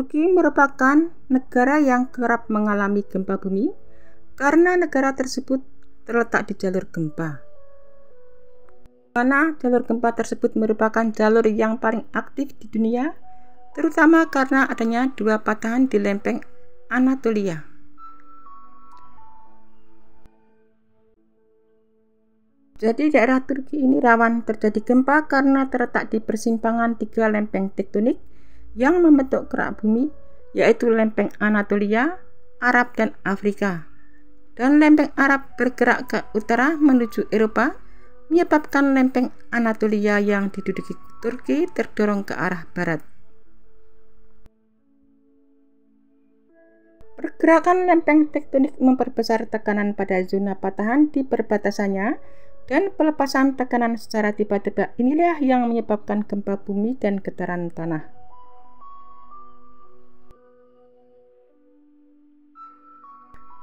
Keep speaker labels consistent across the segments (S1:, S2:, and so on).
S1: Turki merupakan negara yang kerap mengalami gempa bumi karena negara tersebut terletak di jalur gempa. Mana jalur gempa tersebut merupakan jalur yang paling aktif di dunia, terutama karena adanya dua patahan di lempeng Anatolia. Jadi daerah Turki ini rawan terjadi gempa karena terletak di persimpangan tiga lempeng tektonik yang membentuk kerak bumi, yaitu lempeng Anatolia, Arab, dan Afrika. Dan lempeng Arab bergerak ke utara menuju Eropa, menyebabkan lempeng Anatolia yang diduduki Turki terdorong ke arah barat. Pergerakan lempeng tektonik memperbesar tekanan pada zona patahan di perbatasannya, dan pelepasan tekanan secara tiba-tiba inilah yang menyebabkan gempa bumi dan getaran tanah.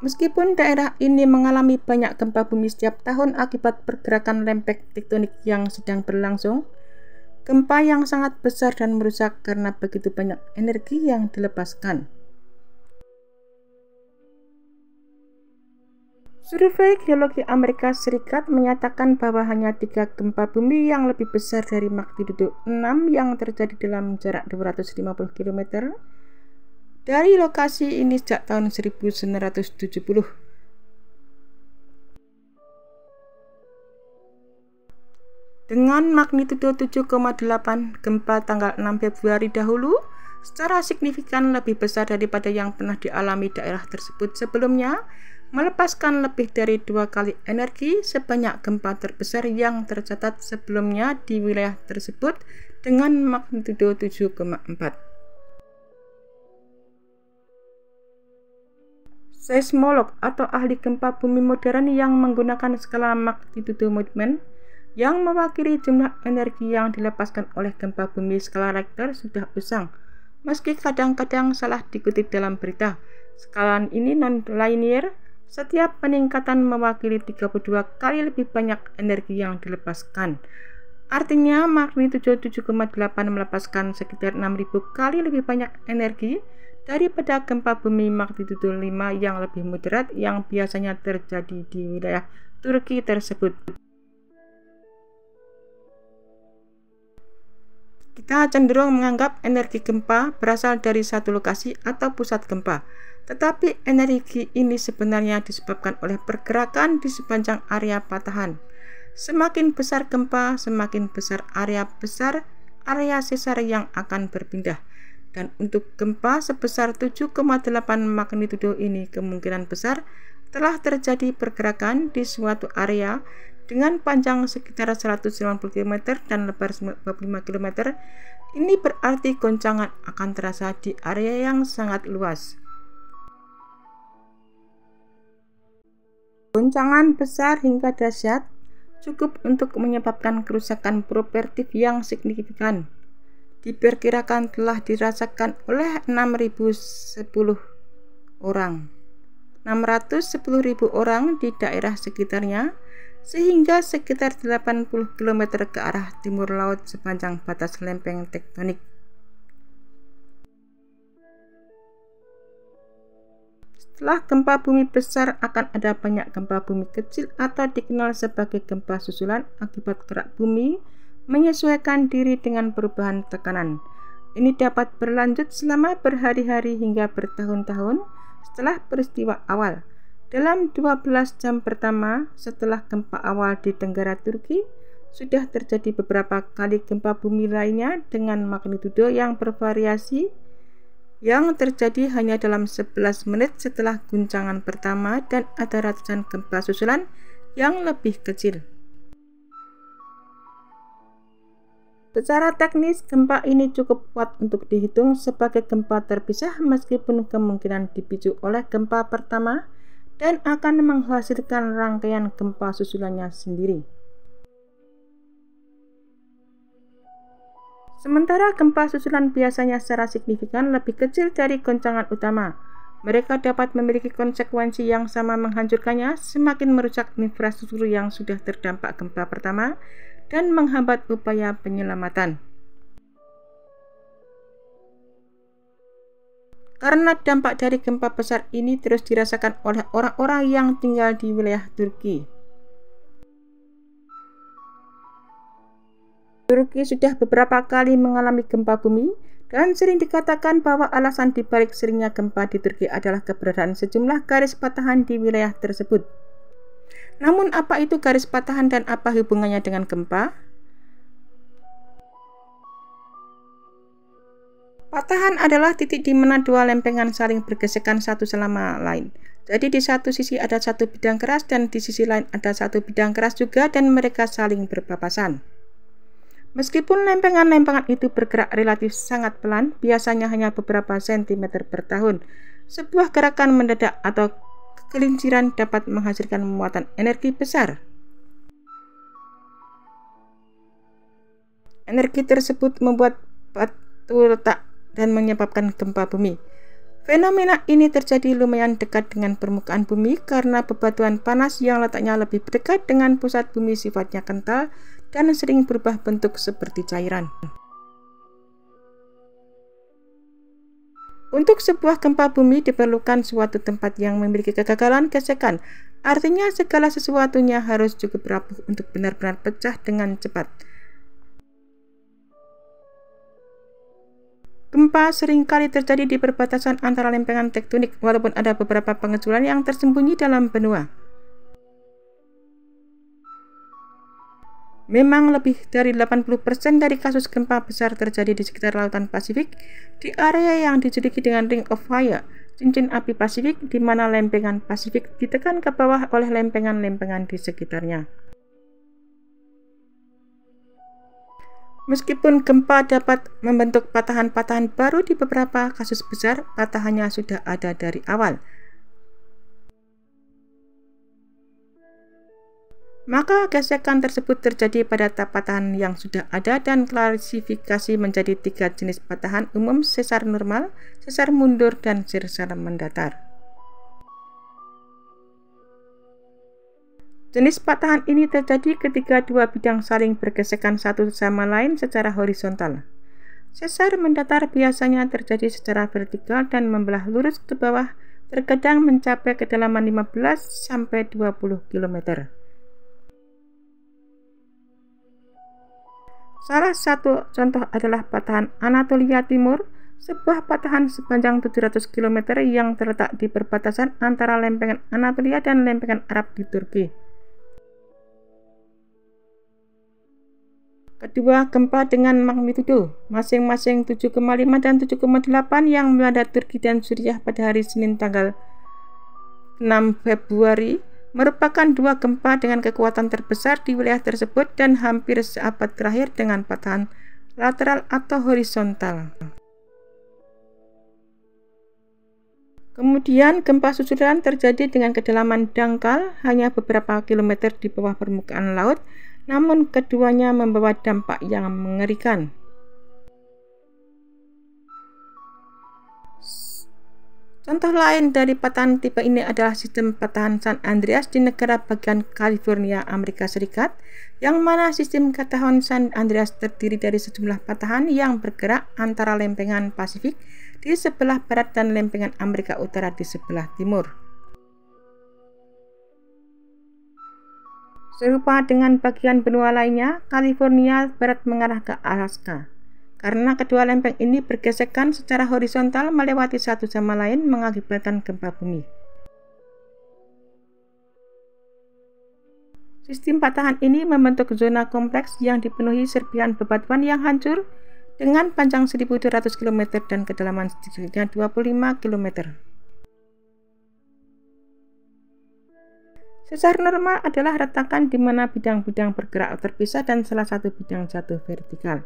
S1: Meskipun daerah ini mengalami banyak gempa bumi setiap tahun akibat pergerakan lempeng tektonik yang sedang berlangsung, gempa yang sangat besar dan merusak karena begitu banyak energi yang dilepaskan. Survei Geologi Amerika Serikat menyatakan bahwa hanya 3 gempa bumi yang lebih besar dari magnitudo 6 yang terjadi dalam jarak 250 km dari lokasi ini sejak tahun 1970. Dengan magnitudo 7,8, gempa tanggal 6 Februari dahulu secara signifikan lebih besar daripada yang pernah dialami daerah tersebut sebelumnya, melepaskan lebih dari 2 kali energi sebanyak gempa terbesar yang tercatat sebelumnya di wilayah tersebut dengan magnitudo 7,4. Seismolog atau ahli gempa bumi modern yang menggunakan skala magnitudo Mohn yang mewakili jumlah energi yang dilepaskan oleh gempa bumi skala Richter sudah usang, meski kadang-kadang salah dikutip dalam berita. Skala ini non-linear, setiap peningkatan mewakili 32 kali lebih banyak energi yang dilepaskan. Artinya magnitudo 7,8 melepaskan sekitar 6.000 kali lebih banyak energi daripada gempa bumi magnitudo 5 yang lebih moderat yang biasanya terjadi di wilayah Turki tersebut. Kita cenderung menganggap energi gempa berasal dari satu lokasi atau pusat gempa, tetapi energi ini sebenarnya disebabkan oleh pergerakan di sepanjang area patahan. Semakin besar gempa, semakin besar area sesar yang akan berpindah. Dan untuk gempa sebesar 7,8 magnitudo ini kemungkinan besar telah terjadi pergerakan di suatu area dengan panjang sekitar 190 km dan lebar 25 km. Ini berarti goncangan akan terasa di area yang sangat luas. Goncangan besar hingga dahsyat cukup untuk menyebabkan kerusakan propertif yang signifikan. Diperkirakan telah dirasakan oleh 610.000 orang di daerah sekitarnya, sehingga sekitar 80 km ke arah timur laut sepanjang batas lempeng tektonik. Setelah gempa bumi besar akan ada banyak gempa bumi kecil atau dikenal sebagai gempa susulan akibat gerak bumi menyesuaikan diri dengan perubahan tekanan. Ini dapat berlanjut selama berhari-hari hingga bertahun-tahun setelah peristiwa awal. Dalam 12 jam pertama setelah gempa awal di Tenggara Turki, sudah terjadi beberapa kali gempa bumi lainnya dengan magnitudo yang bervariasi yang terjadi hanya dalam 11 menit setelah guncangan pertama, dan ada ratusan gempa susulan yang lebih kecil. Secara teknis, gempa ini cukup kuat untuk dihitung sebagai gempa terpisah meskipun kemungkinan dipicu oleh gempa pertama dan akan menghasilkan rangkaian gempa susulannya sendiri. Sementara gempa susulan biasanya secara signifikan lebih kecil dari goncangan utama. Mereka dapat memiliki konsekuensi yang sama menghancurkannya, semakin merusak infrastruktur yang sudah terdampak gempa pertama dan menghambat upaya penyelamatan. karena dampak dari gempa besar ini terus dirasakan oleh orang-orang yang tinggal di wilayah Turki. Turki sudah beberapa kali mengalami gempa bumi dan sering dikatakan bahwa alasan dibalik seringnya gempa di Turki adalah keberadaan sejumlah garis patahan di wilayah tersebut. Namun apa itu garis patahan dan apa hubungannya dengan gempa? Patahan adalah titik di mana dua lempengan saling bergesekan satu sama lain. Jadi di satu sisi ada satu bidang keras dan di sisi lain ada satu bidang keras juga dan mereka saling berpapasan. Meskipun lempengan-lempengan itu bergerak relatif sangat pelan, biasanya hanya beberapa sentimeter per tahun, sebuah gerakan mendadak atau kegelinciran dapat menghasilkan muatan energi besar. Energi tersebut membuat batu retak dan menyebabkan gempa bumi. Fenomena ini terjadi lumayan dekat dengan permukaan bumi karena bebatuan panas yang letaknya lebih dekat dengan pusat bumi sifatnya kental dan sering berubah bentuk seperti cairan. Untuk sebuah gempa bumi diperlukan suatu tempat yang memiliki kegagalan gesekan, artinya segala sesuatunya harus cukup rapuh untuk benar-benar pecah dengan cepat. Gempa seringkali terjadi di perbatasan antara lempengan tektonik, walaupun ada beberapa pengecualian yang tersembunyi dalam benua. Memang lebih dari 80% dari kasus gempa besar terjadi di sekitar lautan Pasifik, di area yang dijuluki dengan Ring of Fire, cincin api Pasifik, di mana lempengan Pasifik ditekan ke bawah oleh lempengan-lempengan di sekitarnya. Meskipun gempa dapat membentuk patahan-patahan baru di beberapa kasus besar, patahannya sudah ada dari awal. Maka gesekan tersebut terjadi pada patahan yang sudah ada dan klasifikasi menjadi 3 jenis patahan umum: sesar normal, sesar mundur, dan sesar mendatar. Jenis patahan ini terjadi ketika dua bidang saling bergesekan satu sama lain secara horizontal. Sesar mendatar biasanya terjadi secara vertikal dan membelah lurus ke bawah, terkadang mencapai kedalaman 15–20 km. Salah satu contoh adalah patahan Anatolia Timur, sebuah patahan sepanjang 700 km yang terletak di perbatasan antara lempengan Anatolia dan lempengan Arab di Turki. Kedua gempa dengan magnitudo masing-masing 7,5 dan 7,8 yang melanda Turki dan Suriah pada hari Senin tanggal 6 Februari merupakan dua gempa dengan kekuatan terbesar di wilayah tersebut dan hampir seabad terakhir dengan patahan lateral atau horizontal. Kemudian gempa susulan terjadi dengan kedalaman dangkal hanya beberapa kilometer di bawah permukaan laut, namun keduanya membawa dampak yang mengerikan. Contoh lain dari patahan tipe ini adalah sistem patahan San Andreas di negara bagian California, Amerika Serikat, yang mana sistem patahan San Andreas terdiri dari sejumlah patahan yang bergerak antara lempengan Pasifik di sebelah barat dan lempengan Amerika Utara di sebelah timur. Serupa dengan bagian benua lainnya, California barat mengarah ke Alaska. Karena kedua lempeng ini bergesekan secara horizontal melewati satu sama lain mengakibatkan gempa bumi. Sistem patahan ini membentuk zona kompleks yang dipenuhi serpihan bebatuan yang hancur dengan panjang 1.200 km dan kedalaman sedikitnya 25 km. Sesar normal adalah retakan di mana bidang-bidang bergerak terpisah dan salah satu bidang jatuh vertikal.